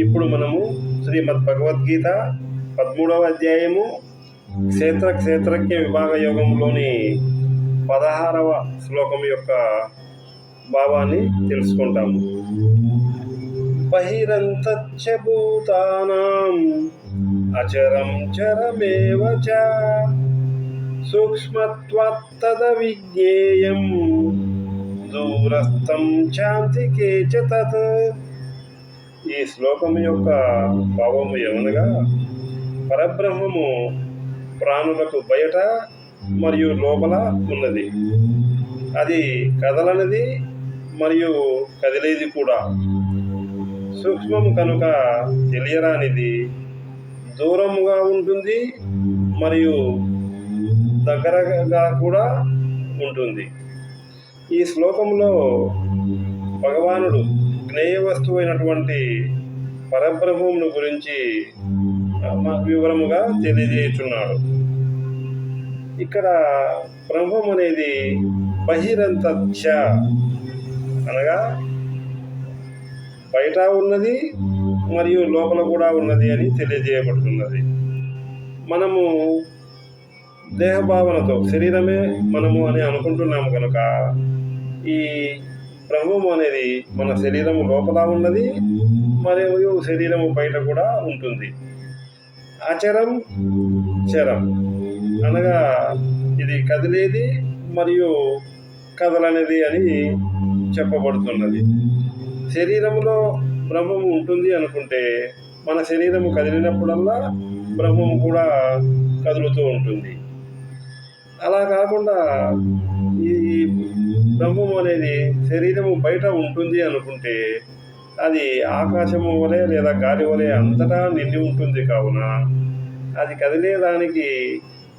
ఇప్పుడు మనము శ్రీమద్ భగవద్గీత 13వ అధ్యాయము క్షేత్రజ్ఞ విభాగ యోగంలోని 16వ శ్లోకం యొక్క భావాన్ని తెలుసుకుంటాము. బహిరంతచ్చ భూతానాం అచరం చరమేవ చ సూక్ష్మత్వాత్ తద విజ్ఞేయం దూరస్థం చాంతికే చ తత్. ఈ శ్లోకం యొక్క భావము ఏమనగా, పరబ్రహ్మము ప్రాణులకు బయట మరియు లోపల ఉన్నది. అది కదలనిది మరియు కదిలేది కూడా. సూక్ష్మము కనుక తెలియరానిది, దూరముగా ఉంటుంది మరియు దగ్గరగా కూడా ఉంటుంది. ఈ శ్లోకంలో భగవానుడు జ్ఞేయ వస్తువు అయినటువంటి పరబ్రహ్మమును గురించి వివరముగా తెలియజేస్తున్నాడు. ఇక్కడ బ్రహ్మం అనేది బహిరంతచ్చ అనగా బయట ఉన్నది మరియు లోపల కూడా ఉన్నది అని తెలియజేయబడుతున్నది. మనము దేహభావనతో శరీరమే మనము అని అనుకుంటున్నాము కనుక ఈ బ్రహ్మము అనేది మన శరీరము లోపల ఉన్నది మరియు శరీరము బయట కూడా ఉంటుంది. అచరం చరం అనగా ఇది కదిలేది మరియు కదలనేది అని చెప్పబడుతున్నది. శరీరంలో బ్రహ్మము ఉంటుంది అనుకుంటే మన శరీరము కదిలినప్పుడల్లా బ్రహ్మము కూడా కదులుతూ ఉంటుంది. అలా కాకుండా ఈ బ్రహ్మము అనేది శరీరము బయట ఉంటుంది అనుకుంటే అది ఆకాశము వలె లేదా గాలి వలె అంతటా నిండి ఉంటుంది. కావున అది కదిలేదానికి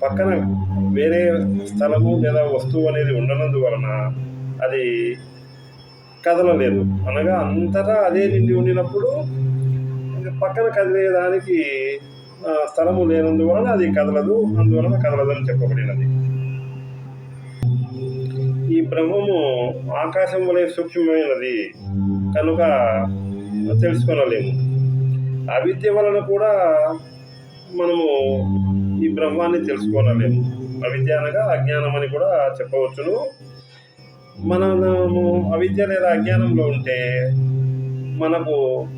పక్కన వేరే స్థలము లేదా వస్తువు అనేది ఉండనందువలన అది కదలలేదు. అనగా అంతటా అదే నిండి ఉండినప్పుడు పక్కన కదిలేదానికి స్థలము లేనందువలన అది కదలదు, అందువలన కదలదని చెప్పబడినది. ఈ బ్రహ్మము ఆకాశం వలె సూక్ష్మమైనది కనుక తెలుసుకొనలేము. అవిద్య వలన కూడా మనము ఈ బ్రహ్మాన్ని తెలుసుకోనలేము. అవిద్య అనగా అజ్ఞానం అని కూడా చెప్పవచ్చును. మనము అవిద్య లేదా అజ్ఞానంలో ఉంటే మనకు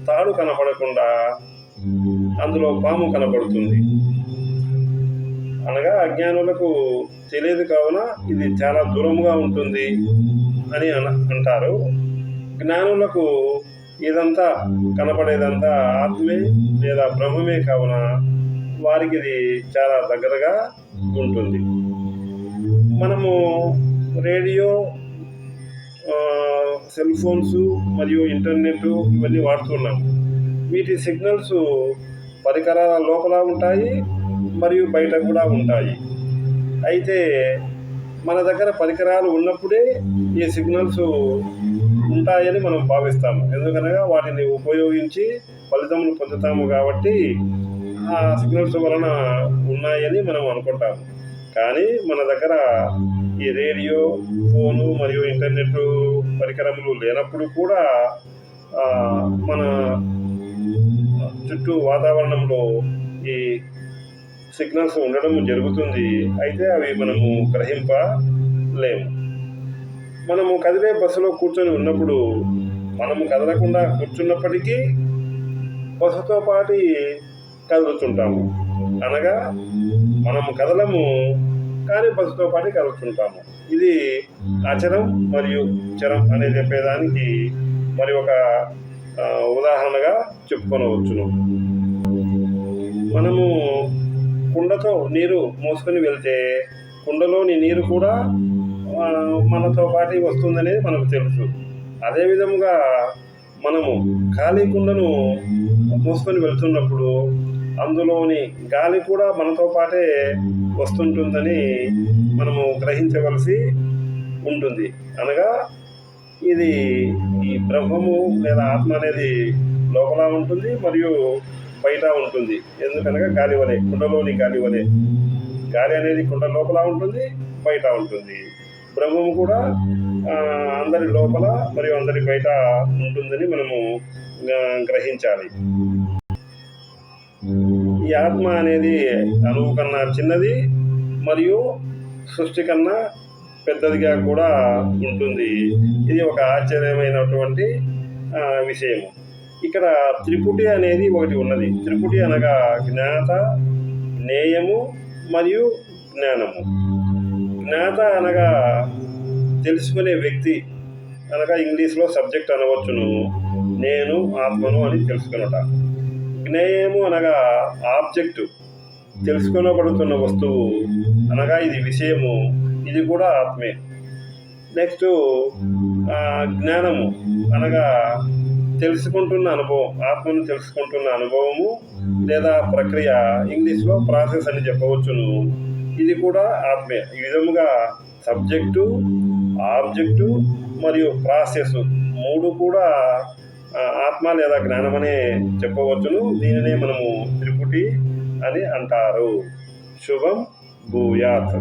తాడు కనపడకుండా అందులో పాము కనపడుతుంది. అనగా అజ్ఞానులకు తెలియదు కావున ఇది చాలా దూరంగా ఉంటుంది అని అంటారు. జ్ఞానులకు ఇదంతా కనపడేదంతా ఆత్మే లేదా బ్రహ్మమే కావున వారికి ఇది చాలా దగ్గరగా ఉంటుంది. మనము రేడియో, సెల్ ఫోన్స్ మరియు ఇంటర్నెట్ ఇవన్నీ వాడుతున్నాము. వీటి సిగ్నల్స్ పరికరాల లోపల ఉంటాయి మరియు బయట కూడా ఉంటాయి. అయితే మన దగ్గర పరికరాలు ఉన్నప్పుడే ఈ సిగ్నల్స్ ఉంటాయని మనం భావిస్తాము. ఎందుకనగా వాటిని ఉపయోగించి ఫలితములు పొందుతాము కాబట్టి ఆ సిగ్నల్స్ వలన ఉన్నాయని మనం అనుకుంటాము. కానీ మన దగ్గర ఈ రేడియో, ఫోను మరియు ఇంటర్నెట్ పరికరములు లేనప్పుడు కూడా మన చుట్టూ వాతావరణంలో ఈ సిగ్నల్స్ ఉండడం జరుగుతుంది. అయితే అవి మనము గ్రహింపలేము. మనము కదిలే బస్సులో కూర్చొని ఉన్నప్పుడు మనము కదలకుండా కూర్చున్నప్పటికీ బస్సుతో పాటు కదులుతుంటాము. అనగా మనము కదలము కానీ బస్సుతో పాటు కదులుతుంటాము. ఇది అచరం మరియు చరం అనేది చెప్పేదానికి మరి ఒక ఉదాహరణగా చెప్పుకొనవచ్చును. మనము కుండతో నీరు మోసుకొని వెళ్తే కుండలోని నీరు కూడా మనతో పాటు వస్తుందనేది మనకు తెలుసు. అదేవిధముగా మనము ఖాళీ కుండను మోసుకొని వెళ్తున్నప్పుడు అందులోని గాలి కూడా మనతో పాటే వస్తుంటుందని మనము గ్రహించవలసి ఉంటుంది. అనగా ఇది ఈ బ్రహ్మము లేదా ఆత్మ అనేది లోపల ఉంటుంది మరియు బయట ఉంటుంది. ఎందుకనగా గాలి వలె, కుండలోని గాలి వలె. గాలి అనేది కుండ లోపల ఉంటుంది, బయట ఉంటుంది. బ్రహ్మము కూడా అందరి లోపల మరియు అందరి బయట ఉంటుందని మనము గ్రహించాలి. ఈ ఆత్మ అనేది అణువు కన్నా చిన్నది మరియు సృష్టి కన్నా పెద్దదిగా కూడా ఉంటుంది. ఇది ఒక ఆశ్చర్యమైనటువంటి విషయము. ఇక్కడ త్రిపుటి అనేది ఒకటి ఉన్నది. త్రిపుటి అనగా జ్ఞాత, జ్ఞేయము మరియు జ్ఞానము. జ్ఞాత అనగా తెలుసుకునే వ్యక్తి, అనగా ఇంగ్లీష్లో సబ్జెక్ట్ అనవచ్చును. నేను ఆత్మను అని తెలుసుకున్నట. జ్ఞేయము అనగా ఆబ్జెక్టు, తెలుసుకొనబడుతున్న వస్తువు, అనగా ఇది విషయము, ఇది కూడా ఆత్మే. నెక్స్ట్ జ్ఞానము అనగా తెలుసుకుంటున్న అనుభవం, ఆత్మను తెలుసుకుంటున్న అనుభవము లేదా ప్రక్రియ, ఇంగ్లీష్లో ప్రాసెస్ అని చెప్పవచ్చును. ఇది కూడా ఆత్మే. ఈ విధముగా సబ్జెక్టు, ఆబ్జెక్టు మరియు ప్రాసెస్ మూడు కూడా ఆత్మ లేదా జ్ఞానమనే చెప్పవచ్చును. దీనినే మనము త్రిపుటి అని అంటారు. శుభం భూయాత్.